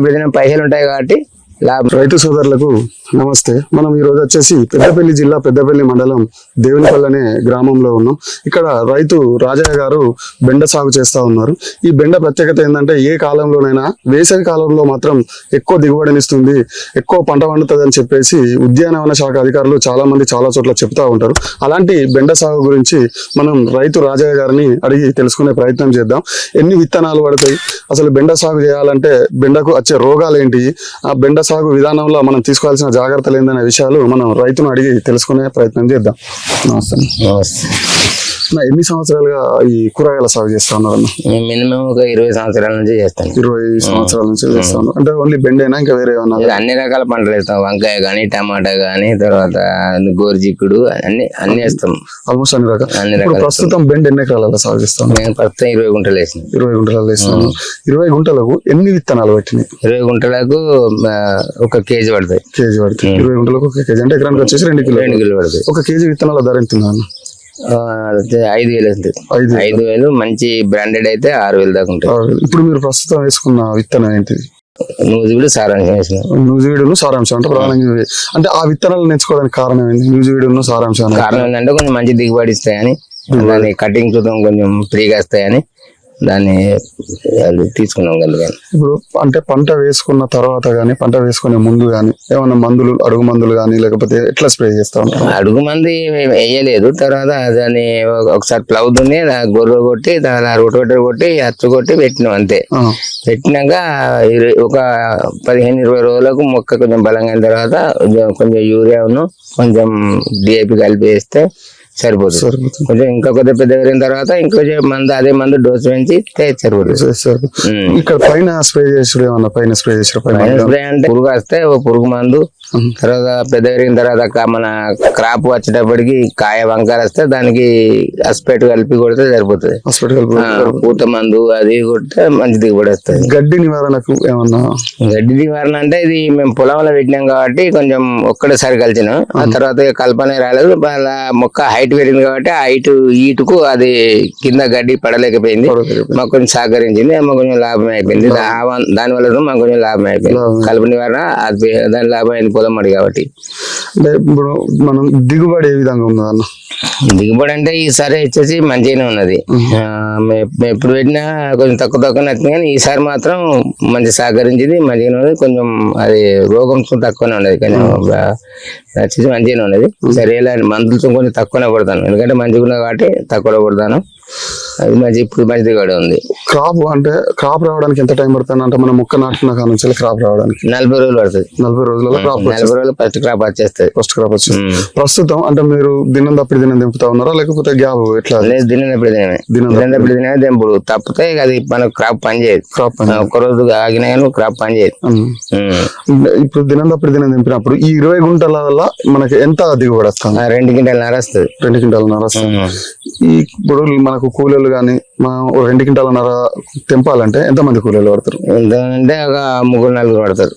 దినం పైసలు ఉంటాయి కాబట్టి లాభం. రైతు సోదరులకు నమస్తే. మనం ఈ రోజు వచ్చేసి పెద్దపల్లి జిల్లా పెద్దపల్లి మండలం దేవునిపల్లి అనే గ్రామంలో ఉన్నాం. ఇక్కడ రైతు రాజయ్య గారు బెండ సాగు చేస్తా ఉన్నారు. ఈ బెండ ప్రత్యేకత ఏంటంటే ఏ కాలంలోనైనా వేసవి కాలంలో మాత్రం ఎక్కువ దిగుబడినిస్తుంది, ఎక్కువ పంట పండుతుంది అని చెప్పేసి ఉద్యానవన శాఖ అధికారులు చాలా మంది చాలా చోట్ల చెప్తా ఉంటారు. అలాంటి బెండ సాగు గురించి మనం రైతు రాజయ్య గారిని అడిగి తెలుసుకునే ప్రయత్నం చేద్దాం. ఎన్ని విత్తనాలు పడతాయి, అసలు బెండ సాగు చేయాలంటే బెండకు వచ్చే రోగాలు ఏంటి, ఆ బెండ సాగు విధానంలో మనం తీసుకోవాల్సిన జాగ్రత్తలు ఏందనే విషయాలు మనం రైతును అడిగి తెలుసుకునే ప్రయత్నం చేద్దాం. నమస్తే. ఎన్ని సంవత్సరాలుగా ఈ కూరగాయల సాగు చేస్తా ఉన్నారు? మినిమం ఒక 20 సంవత్సరాల నుంచి చేస్తాను. 20 సంవత్సరాల నుంచి చేస్తాను. అంటే ఓన్లీ బెండేనా ఇంకా వేరే ఏమన్నా? అన్ని రకాల పంటలు వేస్తాం. వంకాయ గానీ, టమాటా గానీ, తర్వాత గోరుచిక్కుడు అన్ని వేస్తాం. ఆల్మోస్ట్ అన్ని రకాలు. ప్రస్తుతం బెండ ఎన్ని ఎకరాల సాగు చేస్తాం? నేను ప్రస్తుతం 20 గుంటలు వేసినాను. 20 గుంటలు వేస్తాను. 20 గుంటలకు ఎన్ని విత్తనాలు పెట్టినాయి? 20 గుంటలకు 1 కేజీ పడతాయి. 20 గుంటలకు 1 కేజీ అంటే ఎకరానికి వచ్చేసి 2 కిలోలు పడతాయి. 1 కేజీ విత్తనాల ధర ఎంత? 5,000 ఉంటుంది. 5,000 మంచి బ్రాండెడ్ అయితే 6,000 దాకా ఉంటుంది. ఇప్పుడు మీరు ప్రస్తుతం వేసుకున్న విత్తనం ఏంటిది? నూజివీడు సారాంశం వేసిన. నూజివీడును సారాంశం అంటే ప్రధానంగా అంటే ఆ విత్తనాలు నేర్చుకోవడానికి కారణం ఏంటి? నూజివీడును సారాంశం కారణం ఏంటంటే కొంచెం మంచి దిగుబడి ఇస్తాయని, దాని కటింగ్ చూద్దాం కొంచెం ఫ్రీగా వస్తాయని దాన్ని తీసుకున్నాం కదా. ఇప్పుడు అంటే పంట వేసుకున్న తర్వాత గానీ, పంట వేసుకునే ముందు గానీ ఏమన్నా మందులు, అడుగు మందులు గానీ లేకపోతే ఎట్లా స్ప్రే చేస్తా ఉంటాం? అడుగు మంది వేయలేదు. తర్వాత దాన్ని ఒకసారి ప్లవ్ దున్ని గొర్రె కొట్టి దాని రోటోవేటర్ కొట్టి అచ్చు కొట్టి పెట్టినాం అంతే. పెట్టినాక ఒక 15-20 రోజులకు మొక్క కొంచెం బలంగా అయిన తర్వాత కొంచెం యూరియాను కొంచెం డిఏపి కలిపి వేస్తే సరిపోతుంది. కొంచెం ఇంకా కొద్దిగా పెద్ద పెరిగిన తర్వాత ఇంకొంచెం మందు అదే మందు డోసు పెంచి సరిపోతుంది. ఇక్కడ పైన స్ప్రే చేసుడు ఏమన్నా? పైన స్ప్రే చేసారు? స్ప్రే అంటే పురుగు వస్తే పురుగు మందు, తర్వాత పెద్ద పెరిగిన తర్వాత మన క్రాప్ వచ్చేటప్పటికి కాయ వంకాయ వస్తే దానికి అస్పెట్ కలిపి కొడితే సరిపోతుంది. పూత మందు అది కొడితే మంచి దిగుబడి వస్తుంది. గడ్డి నివారణకు ఏమన్నా? గడ్డి నివారణ అంటే ఇది మేము పొలంలో పెట్టినాం కాబట్టి కొంచెం ఒక్కడేసారి కలిసినాం. ఆ తర్వాత కల్పనే రాలేదు. మొక్క హైట్ పెరిగింది కాబట్టి ఆ ఈటుకు అది కింద గడ్డి పడలేకపోయింది. మాకు కొంచెం సహకరించింది, మాకు కొంచెం లాభం అయిపోయింది. దాని వల్ల మాకు కొంచెం లాభం అయిపోయింది. కలుపు నివారణ అది దాని లాభం అయింది పొలం అడి కాబట్టి. ఇప్పుడు మనం దిగుబడి ఏ విధంగా ఉన్నది అన్న? దిగుబడి అంటే ఈసారి వచ్చేసి మంచిగానే ఉన్నది. ఎప్పుడు పెట్టినా కొంచెం తక్కువ నచ్చింది, కానీ ఈసారి మాత్రం మంచి సహకరించింది, మంచిగానే ఉన్నది. కొంచెం అది రోగం తక్కువనే ఉన్నది, కొంచెం వచ్చేసి మంచిగానే ఉన్నది. సరే మందులతో కొంచెం తక్కువనే కొడతాను, ఎందుకంటే మంచిగా ఉన్నది కాబట్టి తక్కువ కొడతాను. అది మంచి ఇప్పుడు మంచి దిగుబడి ఉంది. క్రాప్ అంటే క్రాప్ రావడానికి ఎంత టైం పడుతుంది అంటే మనం మొక్క నాటిన కాడ నుంచి క్రాప్ రావడానికి? 40 రోజులు పడుతుంది. 40 రోజులలో క్రాప్? 40 రోజులు ఫస్ట్ క్రాప్ వచ్చేస్తుంది. ఫస్ట్ క్రాప్ వచ్చేస్తుంది. ప్రస్తుతం అంటే మీరు దినం తప్పి దినం దింపుతా ఉన్నారా లేకపోతే గ్యాప్ ఎట్లా? లేదు, దినం తప్పి దినమే దింపుడు. తప్పితే అది మనకు క్రాప్ పని చేయదు. క్రాప్ ఒక్కరోజు ఆగినా కానీ క్రాప్ పని చేయదు. ఇప్పుడు దినం తప్పి దినం దింపినప్పుడు ఈ 20 గుంటల వల్ల మనకి ఎంత దిగుబడి వస్తుంది? 2 క్వింటాలన్నర వస్తుంది. 2 క్వింటాలన్నర వస్తుంది. ఇప్పుడు మనకు కూలీలు కానీ 2 క్వింటాలన్నర తెంపాలంటే ఎంత మంది కూలీలు పడతారు? అంటే ఒక 3-4 పడతారు.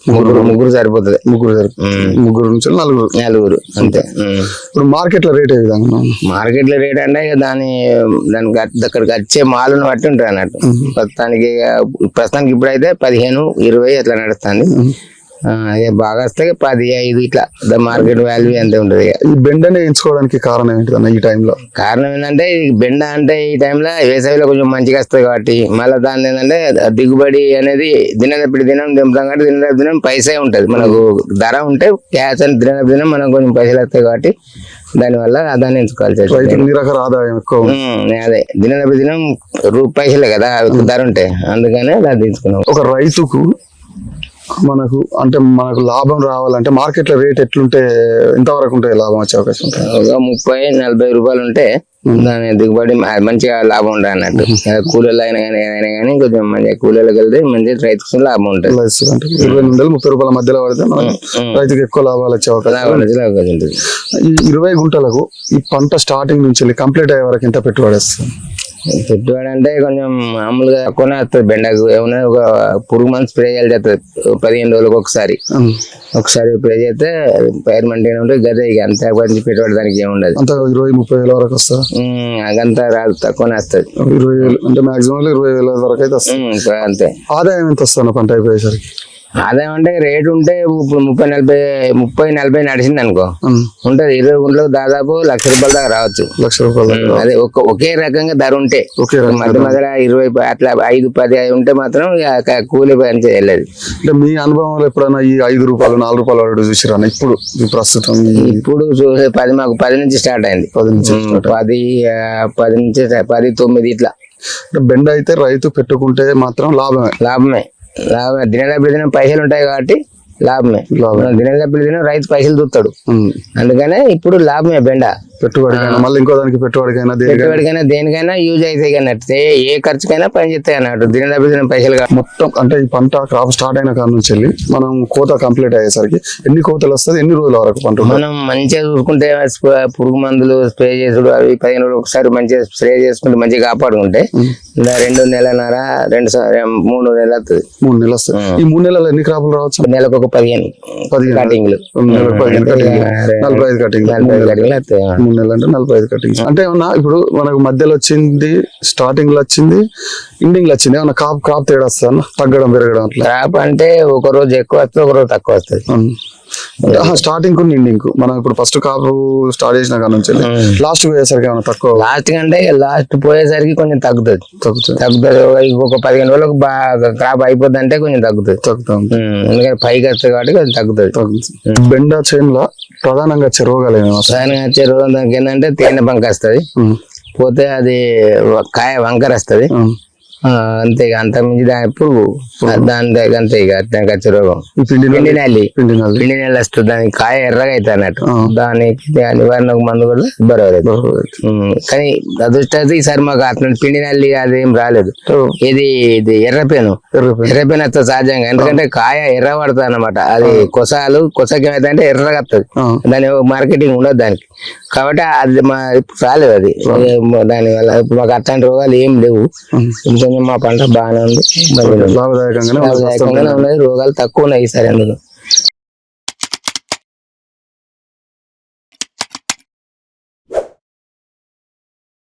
ముగ్గురు సరిపోతుంది. ముగ్గురు నుంచి నలుగురు అంతే. ఇప్పుడు మార్కెట్ లో రేట్ ఏ విధంగా? మార్కెట్ లో రేట్ అంటే దానికి అక్కడికి వచ్చే మాలను బట్టి ఉంటుంది అన్నట్టు. ప్రస్తుతానికి ఇప్పుడైతే 15-20 అట్లా నడుస్తుంది. బాగా వస్తే 10-5 ఇట్లా మార్కెట్ వాల్యూ ఎంత ఉంటది. ఈ బెండని ఎంచుకోవడానికి కారణం ఏంటన్నా ఈ టైంలో? కారణం ఏంటంటే బెండ అంటే ఈ టైంలో వేసవిలో కొంచెం మంచిగా వస్తుంది కాబట్టి, మళ్ళీ దాని ఏంటంటే దిగుబడి అనేది దినం దింపుతాం కాబట్టి దినం పైసే ఉంటది. మనకు ధర ఉంటే క్యాష్ అని దినం మనకు కొంచెం పైసలు వస్తాయి కాబట్టి దానివల్ల దాన్ని ఎంచుకోవాలి. రకాల ఆదాయం ఎక్కువ. అదే దినం పైసలే కదా ధర ఉంటాయి, అందుకనే దాన్ని తీసుకున్నాం. ఒక రైతుకు మనకు లాభం రావాలంటే మార్కెట్ లో రేట్ ఎట్లుంటే ఎంతవరకు ఉంటే లాభం వచ్చే అవకాశం ఉంటుంది? 30-40 రూపాయలు ఉంటే దాని దిగుబడి మంచిగా లాభం ఉంటుంది అన్నట్టు. కూలీలు అయినా కానీ కొంచెం మంచిగా కూలీలకు వెళ్తే మంచి రైతుకు లాభం ఉంటుంది. 20 నుండి 30 రూపాయల మధ్యలో పడితే రైతుకు ఎక్కువ లాభాలు వచ్చే అవకాశం ఉంటుంది. ఈ 20 గుంటలకు ఈ పంట స్టార్టింగ్ నుంచి కంప్లీట్ అయ్యే వరకు ఎంత పెట్టుబడి వస్తుంది? పెట్టుబడి అంటే కొంచెం మామూలుగా తక్కువనే వస్తుంది బెండకు. ఏమన్నా ఒక పురుగు మందు స్ప్రే చేయాలి చేస్తుంది 15 రోజులకు ఒకసారి స్ప్రే చేస్తే పైరు మంచిగా ఉంటుంది. గదే ఇక అంత కొంచెం పెట్టుబడి దానికి ఏముండదు. అంత 20-30 వేల వరకు వస్తా? అదంతా రాదు, తక్కువనే వస్తుంది. 20,000 అంటే మాక్సిమం 20,000 వరకు అయితే వస్తుంది. అంతే. ఆదాయం ఎంత వస్తుంది పంట అయిపోయేసరికి? ఆదాయం అంటే రేటు ఉంటే ఇప్పుడు 30-40 నడిచింది అనుకో ఉంటది. 20 గుంటలకు దాదాపు ₹1,00,000 దాకా రావచ్చు. ₹1,00,000. అదే ఒకే రకంగా ధర ఉంటే. మధ్య మధ్యలో 20 అట్లా 5-10 ఉంటే మాత్రం ఇక కూలి పని చేయలేదు. అంటే మీ అనుభవంలో ఎప్పుడైనా ఈ ₹5 ₹4 వాడు చూసిరా ఇప్పుడు ప్రస్తుతం? ఇప్పుడు చూసే 10 మాకు 10 నుంచి స్టార్ట్ అయింది. 10 నుంచి 9 ఇట్లా. బెండ అయితే రైతు పెట్టుకుంటే మాత్రం లాభమే. దినం పైసలు ఉంటాయి కాబట్టి లాభమే. దినం రైతు పైసలు చూస్తాడు. అందుకనే ఇప్పుడు లాభమే బెండ. పెట్టుబడికైనా మళ్ళీ ఇంకో దానికి పెట్టుబడికైనా దేనికైనా యూజ్ అవుతాయి అన్నట్టు. ఏ ఖర్చుకైనా పని చేస్తాయి అన్నట్టు. దినం పైసలు మొత్తం. అంటే ఈ పంట క్రాప్ స్టార్ట్ అయిన కాడ నుంచి వెళ్ళి మనం కోత కంప్లీట్ అయ్యేసరికి ఎన్ని కోతలు వస్తుంది? ఎన్ని రోజుల వరకు పంట? మనం మంచిగా చూసుకుంటే పురుగు మందులు స్ప్రే చేసుడు అవి 15 రోజులు ఒకసారి మంచిగా స్ప్రే చేసుకుంటే మంచిగా కాపాడుకుంటే 2 నెలన్నర 3 నెలలు వస్తుంది. 3 నెలలు వస్తుంది. ఈ 3 నెలలు ఎన్ని క్రాపులు రావచ్చు? నెలకు ఒక 15 కటింగ్లు. 45 కటింగ్. 3 నెలలు అంటే 45 కటింగ్స్. అంటే ఏమన్నా ఇప్పుడు మనకు మధ్యలో వచ్చింది, స్టార్టింగ్ లో వచ్చింది, ఎండింగ్ లో వచ్చింది, ఏమన్నా క్రాప్ తేడా వస్తుంది? తగ్గడం పెరగడం అట్లా? క్రాప్ అంటే ఒక రోజు ఎక్కువ వస్తుంది, ఒక రోజు తక్కువ వస్తుంది. స్టార్టింగ్ కు ఎండింగ్ మనం ఇప్పుడు ఫస్ట్ కాపు స్టార్ట్ చేసిన కాడ నుంచి లాస్ట్ పోయేసరికి ఏమైనా తక్కువ? లాస్ట్ పోయేసరికి కొంచెం తగ్గుతుంది. ఒక 15 రోజులకు బాగా క్రాప్ అయిపోద్ది అంటే కొంచెం తగ్గుతుంది. ఎందుకంటే పైకి వస్తుంది కాబట్టి కొంచెం తగ్గుతుంది. బెండ చేనులో ప్రధానంగా వచ్చే రోగాలు ఏమేమి? ప్రధానంగా వచ్చే రోగం దానికి ఏంటంటే తేనె బంక వస్తుంది, పోతే అది కాయ వంకర వస్తుంది, అంతే. అంత మించి దాని పురుగు దాని అంతే. ఇక దానికి వచ్చే రోగం పిండి నల్లి వస్తుంది. దానికి కాయ ఎర్రగా అవుతుంది అన్నట్టు. దానికి నివారణకు మందు కూడా బరవలేదు. కానీ అదృష్టం ఈసారి మాకు అట్లాంటి పిండి నల్లి అదేం రాలేదు. ఇది ఎర్రపేను వస్తుంది సహజంగా. ఎందుకంటే కాయ ఎర్ర పడుతుంది అన్నమాట. అది కొసకి ఏమైతే అంటే ఎర్రగా వస్తుంది. దాని మార్కెటింగ్ ఉండదు దానికి. కాబట్టి అది మా ఇప్పుడు రాలేదు అది. దాని వల్ల ఇప్పుడు మాకు అట్లాంటి రోగాలు ఏం లేవు. కొంచెం మా పంట బాగానే ఉంది, లాభదాయకంగానే ఉన్నది. రోగాలు తక్కువ ఉన్నాయి ఈసారి. ఎందుకు